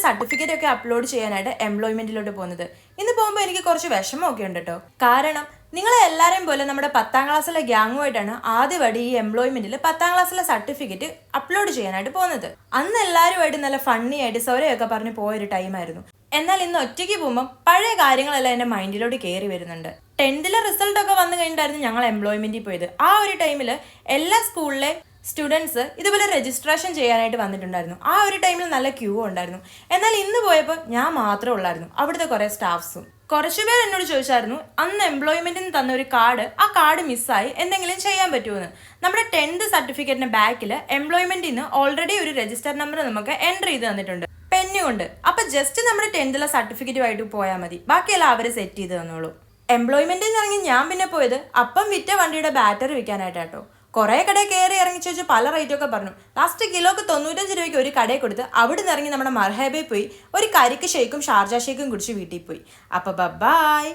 Certificate ഒക്കെ upload ചെയ്യാനായിട്ട് എംപ്ലോയ്മെന്റിലോട്ട് പോകുന്നത്. ഇന്ന് പോകുമ്പോൾ എനിക്ക് കുറച്ച് വിഷമമൊക്കെ ഉണ്ട് കേട്ടോ. കാരണം നിങ്ങളെ എല്ലാവരെയും പോലെ നമ്മുടെ 10ാം ക്ലാസ്സിലെ ഗ്യാങ്ങുമായിട്ടാണ് ആദ്യമായിട്ട് ഈ എംപ്ലോയ്മെന്റിൽ 10ാം ക്ലാസ്സിലെ സർട്ടിഫിക്കറ്റ് അപ്ലോഡ് ചെയ്യാനായിട്ട് പോകുന്നത്. അന്ന് എല്ലാവരുമായിട്ട് നല്ല ഫണ്ണി ആയിട്ട് സൊരയൊക്കെ പറഞ്ഞ് പോയൊരു ടൈമായിരുന്നു. എന്നാൽ ഇന്ന് ഒറ്റയ്ക്ക് പോകുമ്പോൾ പഴയ കാര്യങ്ങളെല്ലാം എൻ്റെ മൈൻഡിലോട്ട് കയറി വരുന്നുണ്ട്. 10th റിസൾട്ട് ഒക്കെ വന്നു കഴിഞ്ഞിട്ടായിരുന്നു ഞങ്ങൾ എംപ്ലോയ്മെന്റിൽ പോയത്. ആ ഒരു ടൈമിൽ എല്ലാ സ്കൂളിലെ സ്റ്റുഡൻസ് ഇതുപോലെ രജിസ്ട്രേഷൻ ചെയ്യാനായിട്ട് വന്നിട്ടുണ്ടായിരുന്നു. ആ ഒരു ടൈമിൽ നല്ല ക്യൂ ഉണ്ടായിരുന്നു. എന്നാൽ ഇന്ന് പോയപ്പോൾ ഞാൻ മാത്രമേ ഉള്ളായിരുന്നു. അവിടുത്തെ കുറേ സ്റ്റാഫ്സും കുറച്ചുപേർ എന്നോട് ചോദിച്ചായിരുന്നു, അന്ന് എംപ്ലോയ്മെന്റിന് തന്ന ഒരു കാർഡ്, ആ കാർഡ് മിസ്സായി, എന്തെങ്കിലും ചെയ്യാൻ പറ്റുമെന്ന്. നമ്മുടെ 10th സർട്ടിഫിക്കറ്റിന്റെ ബാക്കിൽ എംപ്ലോയ്മെന്റിൽ നിന്ന് ഓൾറെഡി ഒരു രജിസ്റ്റർ നമ്പർ നമുക്ക് എൻ്റർ ചെയ്ത് തന്നിട്ടുണ്ട്, പെന്നുണ്ട്. അപ്പൊ ജസ്റ്റ് നമ്മുടെ 10th സർട്ടിഫിക്കറ്റുമായിട്ട് പോയാൽ മതി, ബാക്കിയെല്ലാം അവർ സെറ്റ് ചെയ്ത് തന്നോളൂ. എംപ്ലോയ്മെന്റിൽ നിന്ന് ഇറങ്ങി ഞാൻ പിന്നെ പോയത് അപ്പം വിറ്റ വണ്ടിയുടെ ബാറ്ററി വിൽക്കാനായിട്ടാട്ടോ. കുറേ കടയിൽ കയറി ഇറങ്ങി ചോദിച്ചു പല റേറ്റൊക്കെ പറഞ്ഞു. ലാസ്റ്റ് കിലോക്ക് 95 രൂപയ്ക്ക് ഒരു കടയിൽ കൊടുത്ത് അവിടെ നിന്ന് ഇറങ്ങി നമ്മുടെ മർഹബയിൽ പോയി ഒരു കരിക്ക് ഷേക്കും ഷാർജ ഷേക്കും കുടിച്ച് വീട്ടിൽ പോയി. അപ്പോൾ ബൈ.